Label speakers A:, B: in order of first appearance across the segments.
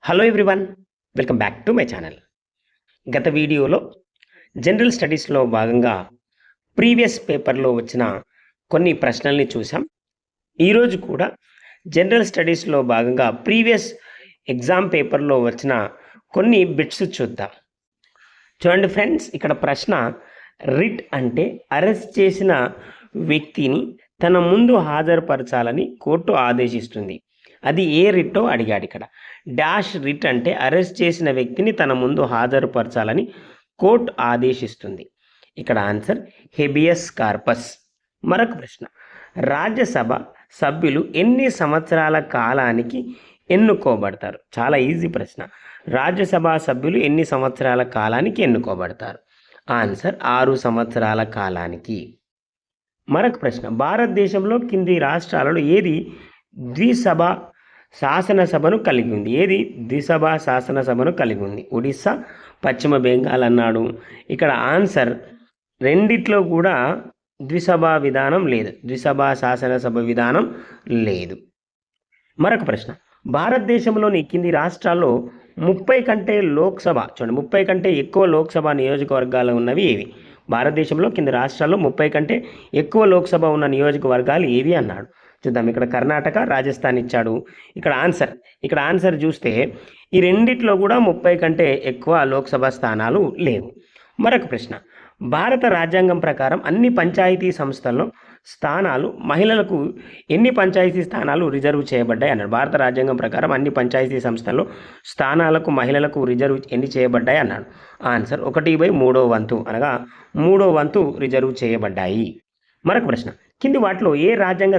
A: Hello everyone, welcome back to my channel. గత వీడియోలో general స్టడీస్లో భాగంగా ప్రీవియస్ పేపర్లో వచ్చిన కొన్ని ప్రశ్నల్ని చూసాం. ఈరోజు కూడా జనరల్ స్టడీస్లో భాగంగా ప్రీవియస్ ఎగ్జామ్ పేపర్లో వచ్చిన కొన్ని బిట్స్ చూద్దాం. చూడండి ఫ్రెండ్స్, ఇక్కడ ప్రశ్న రిట్ అంటే అరెస్ట్ చేసిన వ్యక్తిని తన ముందు హాజరుపరచాలని కోర్టు ఆదేశిస్తుంది. అది ఏ రిట్టో అడిగాడు. ఇక్కడ డాష్ రిట్ అంటే అరెస్ట్ చేసిన వ్యక్తిని తన ముందు హాజరుపరచాలని కోర్టు ఆదేశిస్తుంది. ఇక్కడ ఆన్సర్ హెబియస్ కార్పస్. మరొక ప్రశ్న, రాజ్యసభ సభ్యులు ఎన్ని సంవత్సరాల కాలానికి ఎన్నుకోబడతారు? చాలా ఈజీ ప్రశ్న. రాజ్యసభ సభ్యులు ఎన్ని సంవత్సరాల కాలానికి ఎన్నుకోబడతారు? ఆన్సర్ 6 సంవత్సరాల కాలానికి. మరొక ప్రశ్న, భారతదేశంలో కింది రాష్ట్రాలలో ఏది ద్విసభ శాసనసభను కలిగి ఉంది? ఏది ద్విసభ శాసనసభను కలిగి ఉంది? ఒడిస్సా, పశ్చిమ బెంగాల్ అన్నాడు. ఇక్కడ ఆన్సర్ రెండిట్లో కూడా ద్విసభ విధానం లేదు, ద్విసభ శాసనసభ విధానం లేదు. మరొక ప్రశ్న, భారతదేశంలోని కింది రాష్ట్రాల్లో 30 కంటే లోక్సభ, చూడండి 30 కంటే ఎక్కువ లోక్సభ నియోజకవర్గాలు ఉన్నవి ఏవి? భారతదేశంలో కింది రాష్ట్రాల్లో 30 కంటే ఎక్కువ లోక్సభ ఉన్న నియోజకవర్గాలు ఏవి అన్నాడు. చూద్దాం. ఇక్కడ కర్ణాటక, రాజస్థాన్ ఇచ్చాడు. ఇక్కడ ఆన్సర్ చూస్తే ఈ రెండిట్లో కూడా 30 కంటే ఎక్కువ లోక్సభ స్థానాలు లేవు. మరొక ప్రశ్న, భారత రాజ్యాంగం ప్రకారం అన్ని పంచాయతీ సంస్థల్లో స్థానాలు మహిళలకు ఎన్ని పంచాయతీ స్థానాలు రిజర్వ్ చేయబడ్డాయి అన్నాడు. భారత రాజ్యాంగం ప్రకారం అన్ని పంచాయతీ సంస్థల్లో స్థానాలకు మహిళలకు రిజర్వ్ ఎన్ని చేయబడ్డాయి అన్నాడు. ఆన్సర్ 1/3 వంతు, అనగా 3వ వంతు రిజర్వ్ చేయబడ్డాయి. మరొక ప్రశ్న, కింది వాటిలో ఏ రాజ్యాంగ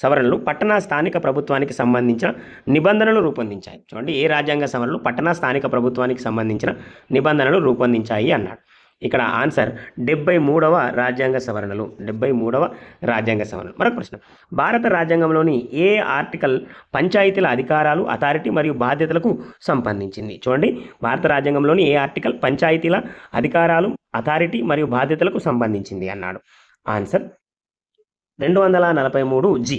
A: సవరణలు పట్టణ స్థానిక ప్రభుత్వానికి సంబంధించిన నిబంధనలు రూపొందించాయి? చూడండి, ఏ రాజ్యాంగ సవరణలు పట్టణ స్థానిక ప్రభుత్వానికి సంబంధించిన నిబంధనలు రూపొందించాయి అన్నాడు. ఇక్కడ ఆన్సర్ 73వ రాజ్యాంగ సవరణలు, 73వ రాజ్యాంగ సవరణలు. మరొక ప్రశ్న, భారత రాజ్యాంగంలోని ఏ ఆర్టికల్ పంచాయతీల అధికారాలు, అథారిటీ మరియు బాధ్యతలకు సంబంధించింది? చూడండి, భారత రాజ్యాంగంలోని ఏ ఆర్టికల్ పంచాయతీల అధికారాలు, అథారిటీ మరియు బాధ్యతలకు సంబంధించింది అన్నాడు. Answer 243G,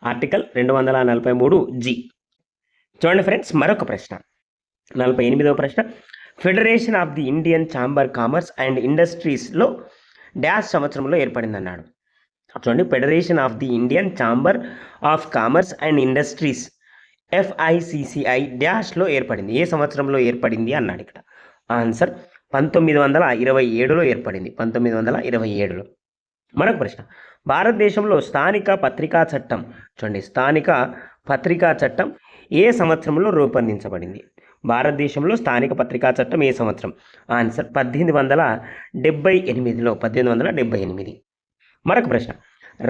A: article 243G. చూడండి ఫ్రెండ్స్, మరొక ప్రశ్న, 48వ ప్రశ్న, federation of the Indian chamber commerce and ఇండస్ట్రీస్లో డాష్ సంవత్సరంలో ఏర్పడింది అన్నాడు. చూడండి, federation of the Indian chamber of commerce and industries FICCI డాష్లో ఏర్పడింది. ఏ సంవత్సరంలో ఏర్పడింది అన్నాడు. ఇక్కడ ఆన్సర్ 1927లో ఏర్పడింది, 1927లో. మరొక ప్రశ్న, భారతదేశంలో స్థానిక పత్రికా చట్టం, చూడండి స్థానిక పత్రికా చట్టం ఏ సంవత్సరంలో రూపొందించబడింది? భారతదేశంలో స్థానిక పత్రికా చట్టం ఏ సంవత్సరం? ఆన్సర్ 1878లో, 1878. మరొక ప్రశ్న,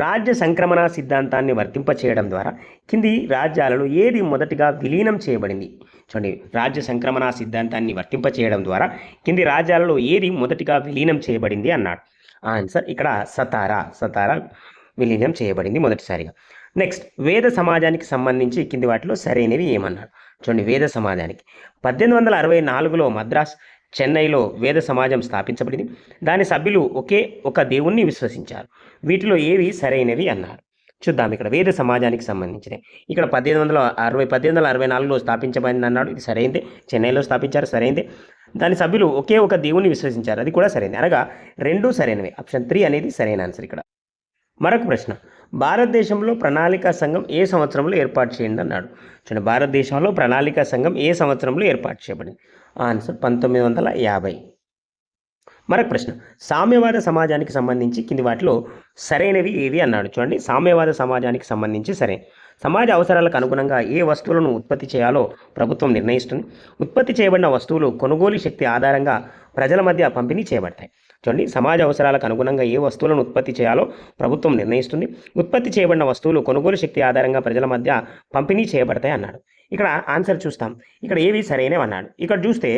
A: రాజ్య సంక్రమణ సిద్ధాంతాన్ని వర్తింపచేయడం ద్వారా కింది రాజ్యాలలో ఏది మొదటిగా విలీనం చేయబడింది? చూడండి, రాజ్య సంక్రమణ సిద్ధాంతాన్ని వర్తింపచేయడం ద్వారా కింది రాజ్యాలలో ఏది మొదటిగా విలీనం చేయబడింది అన్నాడు. ఆన్సర్ ఇక్కడ సతారా విలీనం చేయబడింది మొదటిసారిగా. నెక్స్ట్, వేద సమాజానికి సంబంధించి కింది వాటిలో సరైనవి ఏమన్నాడు? చూడండి, వేద సమాజానికి 1864లో మద్రాస్, చెన్నైలో వేద సమాజం స్థాపించబడింది. దాని సభ్యులు ఒకే ఒక దేవుణ్ణి విశ్వసించారు. వీటిలో ఏవి సరైనవి అన్నారు. చూద్దాం. ఇక్కడ వేద సమాజానికి సంబంధించినవి. ఇక్కడ 1864లో స్థాపించబడింది అన్నాడు, ఇది సరైందే. చెన్నైలో స్థాపించారు, సరైందే. దాని సభ్యులు ఒకే ఒక దేవుణ్ణి విశ్వసించారు, అది కూడా సరైంది, అనగా 2 సరైనవి. ఆప్షన్ 3 అనేది సరైన ఆన్సర్ ఇక్కడ. మరొక ప్రశ్న, భారతదేశంలో ప్రణాళికా సంఘం ఏ సంవత్సరంలో ఏర్పాటు చేయండి అన్నాడు. చూడండి, భారతదేశంలో ప్రణాళికా సంఘం ఏ సంవత్సరంలో ఏర్పాటు చేయబడింది? ఆన్సర్ 1950. మరొక ప్రశ్న, సామ్యవాద సమాజానికి సంబంధించి కింది వాటిలో సరైనవి ఏవి అన్నాడు. చూడండి, సామ్యవాద సమాజానికి సంబంధించి సరైన, సమాజ అవసరాలకు అనుగుణంగా ఏ వస్తువులను ఉత్పత్తి చేయాలో ప్రభుత్వం నిర్ణయిస్తుంది. ఉత్పత్తి చేయబడిన వస్తువులు కొనుగోలు శక్తి ఆధారంగా ప్రజల మధ్య పంపిణీ చేయబడతాయి. చూడండి, సమాజ అవసరాలకు అనుగుణంగా ఏ వస్తువులను ఉత్పత్తి చేయాలో ప్రభుత్వం నిర్ణయిస్తుంది. ఉత్పత్తి చేయబడిన వస్తువులు కొనుగోలు శక్తి ఆధారంగా ప్రజల మధ్య పంపిణీ చేయబడతాయి అన్నాడు. ఇక్కడ ఆన్సర్ చూస్తాం. ఇక్కడ ఏవి సరైనవి అన్నాడు. ఇక్కడ చూస్తే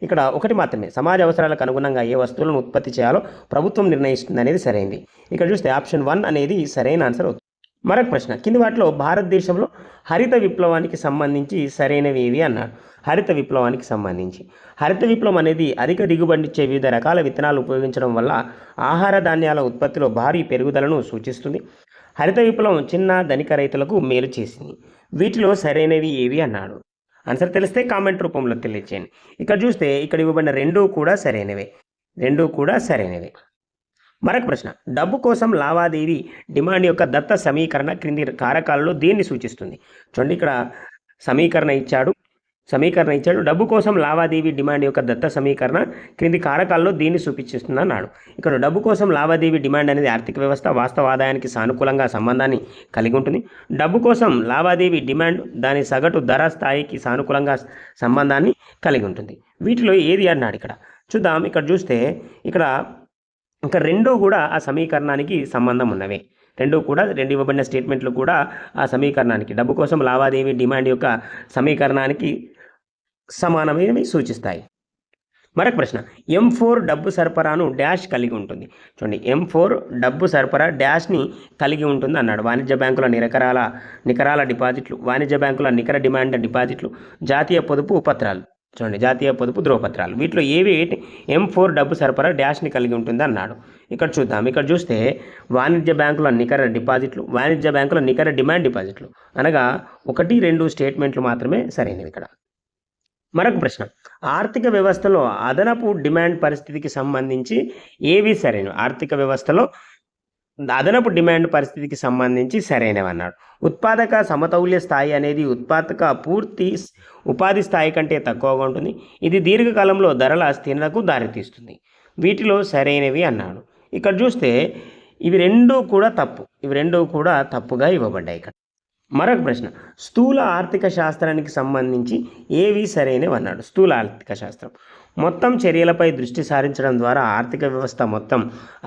A: ఇక్కడ ఒకటి మాత్రమే, సమాజ అవసరాలకు అనుగుణంగా ఏ వస్తువులను ఉత్పత్తి చేయాలో ప్రభుత్వం నిర్ణయిస్తుంది అనేది సరైనది. ఇక్కడ చూస్తే ఆప్షన్ 1 అనేది సరైన ఆన్సర్ అవుతుంది. మరొక ప్రశ్న, కింది వాటిలో భారతదేశంలో హరిత విప్లవానికి సంబంధించి సరైనవి ఏవి అన్నాడు. హరిత విప్లవానికి సంబంధించి, హరిత విప్లవం అనేది అధిక దిగుబడినిచ్చే వివిధ రకాల విత్తనాలు ఉపయోగించడం వల్ల ఆహార ధాన్యాల ఉత్పత్తిలో భారీ పెరుగుదలను సూచిస్తుంది. హరిత విప్లవం చిన్న ధనిక రైతులకు మేలు చేసింది. వీటిలో సరైనవి ఏవి అన్నాడు. ఆన్సర్ తెలిస్తే కామెంట్ రూపంలో తెలియచేయండి. ఇక్కడ చూస్తే ఇక్కడ ఇవ్వబడిన రెండూ కూడా సరైనవే. రెండూ కూడా సరైనవే. మరొక ప్రశ్న, డబ్బు కోసం లావాదేవీ డిమాండ్ యొక్క దత్త సమీకరణ క్రింది కారకాలలో దేన్ని సూచిస్తుంది? చూడండి, ఇక్కడ సమీకరణ ఇచ్చాడు. డబ్బు కోసం లావాదేవీ డిమాండ్ యొక్క దత్త సమీకరణ క్రింది కారకాల్లో దీన్ని సూచిస్తుంది అన్నాడు. ఇక్కడ డబ్బు కోసం లావాదేవీ డిమాండ్ అనేది ఆర్థిక వ్యవస్థ వాస్తవ ఆదాయానికి సానుకూలంగా సంబంధాన్ని కలిగి ఉంటుంది. డబ్బు కోసం లావాదేవీ డిమాండ్ దాని సగటు ధర స్థాయికి సానుకూలంగా సంబంధాన్ని కలిగి ఉంటుంది. వీటిలో ఏది అన్నాడు ఇక్కడ చూద్దాం. ఇక్కడ చూస్తే ఇక్కడ ఇంకా రెండూ కూడా ఆ సమీకరణానికి సంబంధం ఉన్నవే. రెండు ఇవ్వబడిన స్టేట్మెంట్లు కూడా ఆ సమీకరణానికి డబ్బు కోసం లావాదేవీ డిమాండ్ యొక్క సమీకరణానికి సమానమైనవి సూచిస్తాయి. మరొక ప్రశ్న, M4 డబ్బు సరఫరాను డాష్ కలిగి ఉంటుంది. చూడండి, M4 డబ్బు సరఫరా డాష్ని కలిగి ఉంటుంది అన్నాడు. వాణిజ్య బ్యాంకుల నికరాల డిపాజిట్లు, వాణిజ్య బ్యాంకుల నికర డిమాండ్ డిపాజిట్లు, జాతీయ పొదుపు పత్రాలు. చూడండి, జాతీయ పొదుపు ధ్రువపత్రాలు. వీటిలో ఏవి M4 డబ్బు సరఫరా డాష్ని కలిగి ఉంటుంది అన్నాడు. ఇక్కడ చూద్దాం. ఇక్కడ చూస్తే వాణిజ్య బ్యాంకుల నికర డిపాజిట్లు, వాణిజ్య బ్యాంకుల నికర డిమాండ్ డిపాజిట్లు అనగా 1, 2 స్టేట్మెంట్లు మాత్రమే సరైనవి ఇక్కడ. మరొక ప్రశ్న, ఆర్థిక వ్యవస్థలో అదనపు డిమాండ్ పరిస్థితికి సంబంధించి ఏవి సరైనవి? ఆర్థిక వ్యవస్థలో అదనపు డిమాండ్ పరిస్థితికి సంబంధించి సరైనవి అన్నాడు. ఉత్పాదక సమతౌల్య స్థాయి అనేది ఉత్పాదక పూర్తి ఉపాధి స్థాయి కంటే తక్కువగా ఉంటుంది. ఇది దీర్ఘకాలంలో ధరల స్థిరతకు దారితీస్తుంది. వీటిలో సరైనవి అన్నాడు. ఇక్కడ చూస్తే ఇవి రెండూ కూడా తప్పుగా ఇవ్వబడ్డాయి ఇక్కడ. మరొక ప్రశ్న, స్థూల ఆర్థిక శాస్త్రానికి సంబంధించి ఏవి సరైనవి అన్నాడు. స్థూల ఆర్థిక శాస్త్రం మొత్తం చర్యలపై దృష్టి సారించడం ద్వారా ఆర్థిక వ్యవస్థ మొత్తం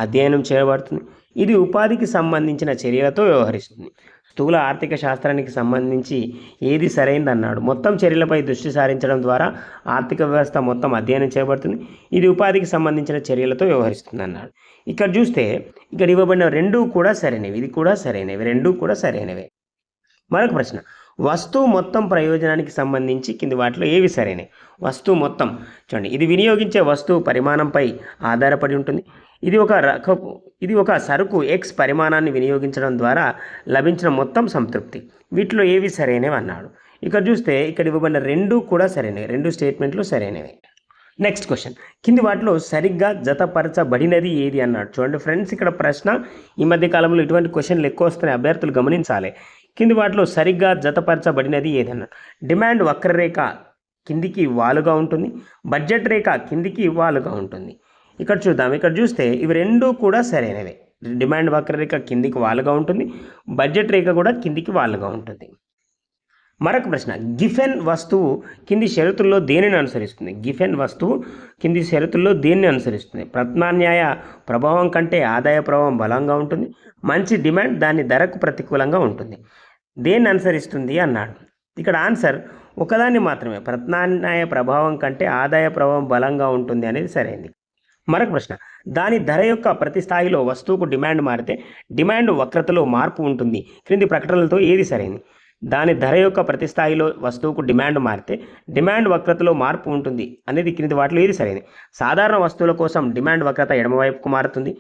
A: అధ్యయనం చేయబడుతుంది. ఇది ఉపాధికి సంబంధించిన చర్యలతో వ్యవహరిస్తుంది. స్థూల ఆర్థిక శాస్త్రానికి సంబంధించి ఏది సరైనది అన్నాడు. మొత్తం చర్యలపై దృష్టి సారించడం ద్వారా ఆర్థిక వ్యవస్థ మొత్తం అధ్యయనం చేయబడుతుంది. ఇది ఉపాధికి సంబంధించిన చర్యలతో వ్యవహరిస్తుంది అన్నాడు. ఇక్కడ చూస్తే ఇక్కడ ఇవ్వబడిన రెండూ కూడా సరైనవి. ఇది కూడా సరైనవి. రెండూ కూడా సరైనవే. మరొక ప్రశ్న, వస్తువు మొత్తం ప్రయోజనానికి సంబంధించి కింది వాటిలో ఏవి సరైనవి? వస్తువు మొత్తం చూడండి, ఇది వినియోగించే వస్తువు పరిమాణంపై ఆధారపడి ఉంటుంది. ఇది ఒక సరుకు X పరిమాణాన్ని వినియోగించడం ద్వారా లభించిన మొత్తం సంతృప్తి. వీటిలో ఏవి సరైనవి అన్నాడు. ఇక్కడ చూస్తే ఇక్కడ ఇవ్వబడిన రెండూ కూడా సరైనవి. రెండు స్టేట్మెంట్లు సరైనవి. నెక్స్ట్ క్వశ్చన్, కింది వాటిలో సరిగ్గా జతపరచబడినది ఏది అన్నాడు. చూడండి ఫ్రెండ్స్, ఇక్కడ ప్రశ్న ఈ మధ్య కాలంలో ఇటువంటి క్వశ్చన్లు ఎక్కువ వస్తున్నాయి, అభ్యర్థులు గమనించాలి. కింది వాటిలో సరిగ్గా జతపరచబడినది ఏదన్నాడు. డిమాండ్ వక్రరేఖ కిందికి వాలుగా ఉంటుంది. బడ్జెట్ రేఖ కిందికి వాలుగా ఉంటుంది. ఇక్కడ చూద్దాం. ఇక్కడ చూస్తే ఇవి రెండూ కూడా సరైనవే. డిమాండ్ వక్రరేఖ కిందికి వాలుగా ఉంటుంది. బడ్జెట్ రేఖ కూడా కిందికి వాలుగా ఉంటుంది. మరొక ప్రశ్న, గిఫెన్ వస్తువు కింది షరతుల్లో దేనిని అనుసరిస్తుంది? గిఫెన్ వస్తువు కింది షరతుల్లో దేన్ని అనుసరిస్తుంది? ప్రత్యామ్నాయ ప్రభావం కంటే ఆదాయ ప్రభావం బలంగా ఉంటుంది. మంచి డిమాండ్ దాని ధరకు ప్రతికూలంగా ఉంటుంది. దేన్ని అనుసరిస్తుంది అన్నాడు. ఇక్కడ ఆన్సర్ ఒకదాన్ని మాత్రమే, ప్రత్యామ్నాయ ప్రభావం కంటే ఆదాయ ప్రభావం బలంగా ఉంటుంది అనేది సరైనది. మరొక ప్రశ్న, దాని ధర యొక్క ప్రతి స్థాయిలో వస్తువుకు డిమాండ్ మారితే డిమాండ్ వక్రతలో మార్పు ఉంటుంది. క్రింది ప్రకటనలతో ఏది సరైనది? దాని ధర యొక్క ప్రతి స్థాయిలో వస్తువుకు డిమాండ్ మారితే డిమాండ్ వక్రతలో మార్పు ఉంటుంది అనేది క్రింది వాటిలో ఏది సరైనది? సాధారణ వస్తువుల కోసం డిమాండ్ వక్రత ఎడమవైపుకు మారుతుంది.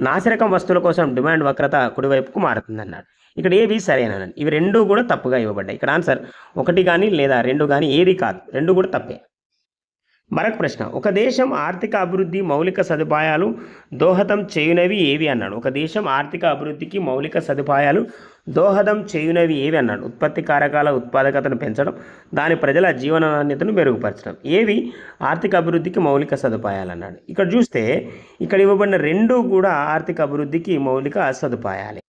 A: నాసిరకం వస్తువుల కోసం డిమాండ్ వక్రత కుడివైపుకు మారుతుంది అన్నాడు. ఇక్కడ ఏవి సరైనవి? ఇవి రెండూ కూడా తప్పుగా ఇవ్వబడ్డాయి. ఇక్కడ ఆన్సర్ ఒకటి కానీ లేదా రెండు కానీ ఏది కాదు, రెండు కూడా తప్పే. మరొక ప్రశ్న, ఒక దేశం ఆర్థిక అభివృద్ధి మౌలిక సదుపాయాలు దోహదం చేయునవి ఏవి అన్నాడు. ఒక దేశం ఆర్థిక అభివృద్ధికి మౌలిక సదుపాయాలు దోహదం చేయునవి ఏవి అన్నాడు. ఉత్పత్తి కారకాల ఉత్పాదకతను పెంచడం, దాని ప్రజల జీవన నాణ్యతను మెరుగుపరచడం. ఏవి ఆర్థిక అభివృద్ధికి మౌలిక సదుపాయాలు అన్నాడు. ఇక్కడ చూస్తే ఇక్కడ ఇవ్వబడిన రెండూ కూడా ఆర్థిక అభివృద్ధికి మౌలిక సదుపాయాలే.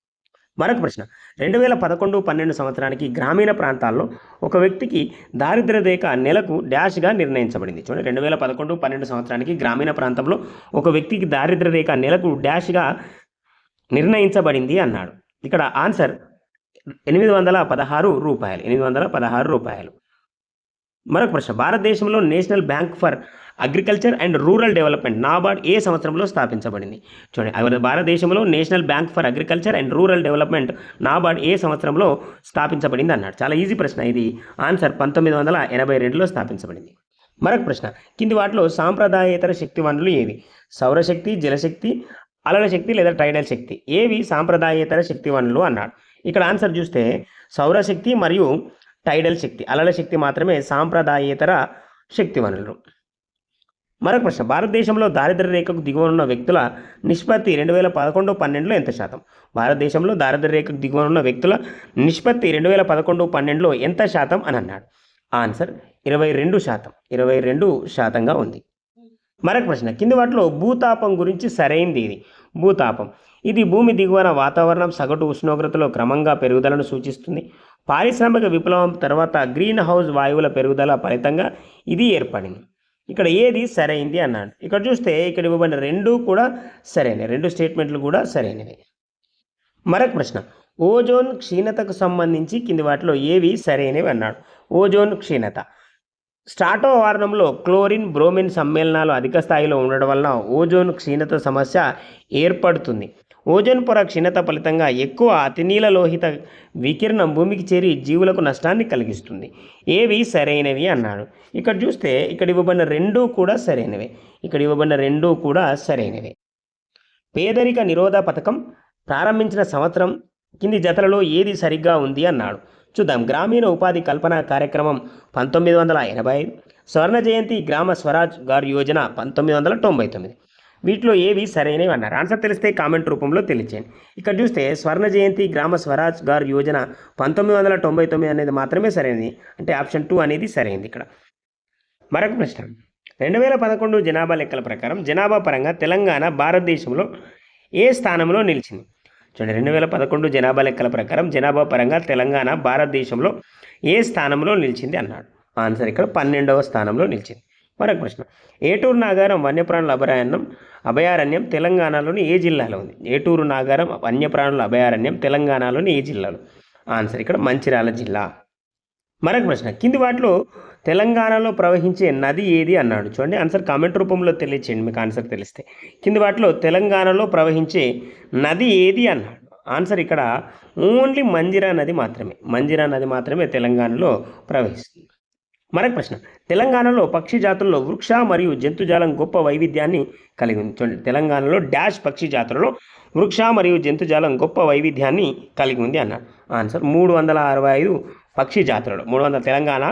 A: మరొక ప్రశ్న, 2011-12 సంవత్సరానికి గ్రామీణ ప్రాంతాల్లో ఒక వ్యక్తికి దారిద్ర్య రేఖ నెలకు డాష్గా నిర్ణయించబడింది. చూడండి, 2011-12 సంవత్సరానికి గ్రామీణ ప్రాంతంలో ఒక వ్యక్తికి దారిద్ర్య రేఖ నెలకు డాష్గా నిర్ణయించబడింది అన్నాడు. ఇక్కడ ఆన్సర్ 816 రూపాయలు. 816 రూపాయలు. మరొక ప్రశ్న, భారతదేశంలో national bank for agriculture and rural development NABARD ఏ సంవత్సరంలో స్థాపించబడింది? చూడండి, భారతదేశంలో national bank for agriculture and rural development NABARD ఏ సంవత్సరంలో స్థాపించబడింది అన్నాడు. చాలా ఈజీ ప్రశ్న ఇది. ఆన్సర్ 1982లో స్థాపించబడింది. మరొక ప్రశ్న, కింది వాటిలో సాంప్రదాయేతర శక్తి వనరులు ఏవి? సౌరశక్తి, జలశక్తి, అలల శక్తి లేదా టైడల్ శక్తి. ఏవి సాంప్రదాయేతర శక్తి వనరులు అన్నాడు. ఇక్కడ ఆన్సర్ చూస్తే సౌరశక్తి మరియు టైడల్ శక్తి, అలల శక్తి మాత్రమే సాంప్రదాయేతర శక్తి వనరులు. మరొక ప్రశ్న, భారతదేశంలో దారిద్ర్య రేఖకు దిగువన ఉన్న వ్యక్తుల నిష్పత్తి 2011-12లో ఎంత శాతం? భారతదేశంలో దారిద్ర్య రేఖకు దిగువన ఉన్న వ్యక్తుల నిష్పత్తి 2011-12లో ఎంత శాతం అని అన్నాడు. ఆన్సర్ 22%. 22%గా ఉంది. మరొక ప్రశ్న, కింది వాటిలో భూతాపం గురించి సరైనది ఇది. భూతాపం ఇది భూమి దిగువన వాతావరణం సగటు ఉష్ణోగ్రతలో క్రమంగా పెరుగుదలను సూచిస్తుంది. పారిశ్రామిక విప్లవం తర్వాత గ్రీన్ హౌస్ వాయువుల పెరుగుదల ఫలితంగా ఇది ఏర్పడింది. ఇక్కడ ఏది సరైంది అన్నాడు. ఇక్కడ చూస్తే ఇక్కడ ఇవ్వబడిన రెండు కూడా సరైనవి, రెండు స్టేట్మెంట్లు కూడా సరైనవి. మరొక ప్రశ్న, ఓజోన్ క్షీణతకు సంబంధించి కింది వాటిలో ఏవి సరైనవి అన్నాడు. ఓజోన్ క్షీణత, స్ట్రాటోవారణంలో క్లోరిన్ బ్రోమిన్ సమ్మేళనాలు అధిక స్థాయిలో ఉండడం వలన ఓజోన్ క్షీణత సమస్య ఏర్పడుతుంది. ఓజోన్ పొర క్షీణత ఫలితంగా ఎక్కువ అతినీల లోహిత వికిరణం భూమికి చేరి జీవులకు నష్టాన్ని కలిగిస్తుంది. ఏవి సరైనవి అన్నాడు. ఇక్కడ చూస్తే ఇక్కడ ఇవ్వబడిన రెండూ కూడా సరైనవే. ఇక్కడ ఇవ్వబడిన రెండూ కూడా సరైనవే. పేదరిక నిరోధ పథకం ప్రారంభించిన సంవత్సరం కింది జతలలో ఏది సరిగ్గా ఉంది అన్నాడు. చూద్దాం. గ్రామీణ ఉపాధి కల్పన కార్యక్రమం 1985, స్వర్ణ జయంతి గ్రామ స్వరాజ్ గారి యోజన 1999. వీటిలో ఏవి సరైనవి అన్నారు. ఆన్సర్ తెలిస్తే కామెంట్ రూపంలో తెలియచేయండి. ఇక్కడ చూస్తే స్వర్ణ జయంతి గ్రామ స్వరాజ్ గారి యోజన 1999 అనేది మాత్రమే సరైనది, అంటే ఆప్షన్ 2 అనేది సరైనది ఇక్కడ. మరొక ప్రశ్న, 2011 జనాభా లెక్కల ప్రకారం జనాభా పరంగా తెలంగాణ భారతదేశంలో ఏ స్థానంలో నిలిచింది? చూడండి, 2011 జనాభా లెక్కల ప్రకారం జనాభా పరంగా తెలంగాణ భారతదేశంలో ఏ స్థానంలో నిలిచింది అన్నాడు. ఆన్సర్ ఇక్కడ 12వ స్థానంలో నిలిచింది. మరొక ప్రశ్న, ఏటూరు నాగారం వన్యప్రాణుల అభయారణ్యం తెలంగాణలోని ఏ జిల్లాలో ఉంది? ఏటూరు నాగారం వన్యప్రాణుల అభయారణ్యం తెలంగాణలోని ఏ జిల్లాలో? ఆన్సర్ ఇక్కడ మంచిర్యాల జిల్లా. మరొక ప్రశ్న, కింది వాటిలో తెలంగాణలో ప్రవహించే నది ఏది అన్నాడు. చూడండి, ఆన్సర్ కామెంట్ రూపంలో తెలియచేయండి మీకు ఆన్సర్ తెలిస్తే. కింది వాటిలో తెలంగాణలో ప్రవహించే నది ఏది అన్నాడు. ఆన్సర్ ఇక్కడ ఓన్లీ మంజిరా నది మాత్రమే. మంజిరా నది మాత్రమే తెలంగాణలో ప్రవహిస్తుంది. మరొక ప్రశ్న, తెలంగాణలో పక్షి జాతుల్లో వృక్ష మరియు జంతుజాలం గొప్ప వైవిధ్యాన్ని కలిగి ఉంది. చూడండి, తెలంగాణలో డాష్ పక్షి జాతులలో వృక్ష మరియు జంతుజాలం గొప్ప వైవిధ్యాన్ని కలిగి ఉంది అన్నాడు. ఆన్సర్ 365 పక్షి జాతులలో తెలంగాణ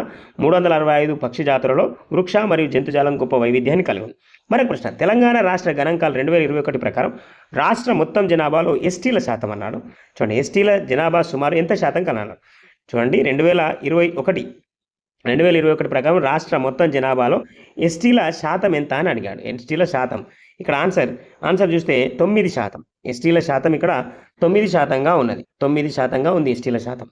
A: 365 పక్షి జాతులలో వృక్ష మరియు జంతుజాలం గొప్ప వైవిధ్యాన్ని కలిగి ఉంది. మరొక ప్రశ్న, తెలంగాణ రాష్ట్ర గణాంకాలు 2021 ప్రకారం రాష్ట్ర మొత్తం జనాభాలో ఎస్టీల శాతం అన్నాడు. చూడండి, ఎస్టీల జనాభా సుమారు ఎంత శాతం కన్నాడు. చూడండి, 2021 ప్రకారం రాష్ట్ర మొత్తం జనాభాలో ఎస్టీల శాతం ఎంత అని అడిగాడు. ఎస్టీల శాతం ఇక్కడ ఆన్సర్ చూస్తే 9%. ఎస్టీల శాతం ఇక్కడ 9%గా ఉన్నది. 9%గా ఉంది ఎస్టీల శాతం.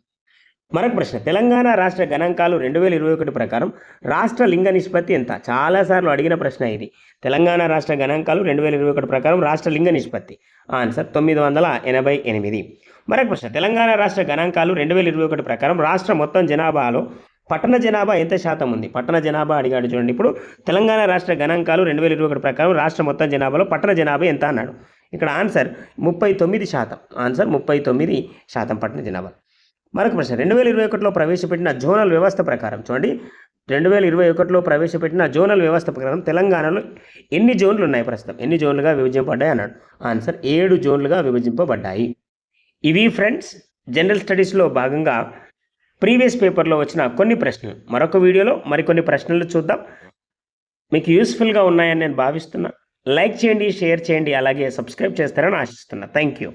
A: మరొక ప్రశ్న, తెలంగాణ రాష్ట్ర గణాంకాలు 2021 ప్రకారం రాష్ట్ర లింగ నిష్పత్తి ఎంత? చాలాసార్లు అడిగిన ప్రశ్న ఇది. తెలంగాణ రాష్ట్ర గణాంకాలు 2021 ప్రకారం రాష్ట్ర లింగ నిష్పత్తి. ఆన్సర్ 988. మరొక ప్రశ్న, తెలంగాణ రాష్ట్ర గణాంకాలు 2021 ప్రకారం రాష్ట్ర మొత్తం జనాభాలో పట్టణ జనాభా ఎంత శాతం ఉంది? పట్టణ జనాభా అడిగాడు. చూడండి, ఇప్పుడు తెలంగాణ రాష్ట్ర గణాంకాలు 2021 ప్రకారం రాష్ట్ర మొత్తం జనాభాలో పట్టణ జనాభా ఎంత అన్నాడు. ఇక్కడ ఆన్సర్ 39%. ఆన్సర్ 39% పట్టణ జనాభా. మరొక ప్రశ్న, 2021లో ప్రవేశపెట్టిన జోనల్ వ్యవస్థ ప్రకారం చూడండి, 2021లో ప్రవేశపెట్టిన జోనల్ వ్యవస్థ ప్రకారం తెలంగాణలో ఎన్ని జోన్లు ఉన్నాయి? ప్రస్తుతం ఎన్ని జోన్లుగా విభజింపబడ్డాయి అన్నాడు. ఆన్సర్ 7 జోన్లుగా విభజింపబడ్డాయి. ఇవి ఫ్రెండ్స్ జనరల్ స్టడీస్లో భాగంగా ప్రీవియస్ పేపర్లో వచ్చిన కొన్ని ప్రశ్నలు. మరొక వీడియోలో మరికొన్ని ప్రశ్నలు చూద్దాం. మీకు యూస్ఫుల్గా ఉన్నాయని నేను భావిస్తున్నా. లైక్ చేయండి, షేర్ చేయండి, అలాగే సబ్స్క్రైబ్ చేస్తారని ఆశిస్తున్నా. Thank you.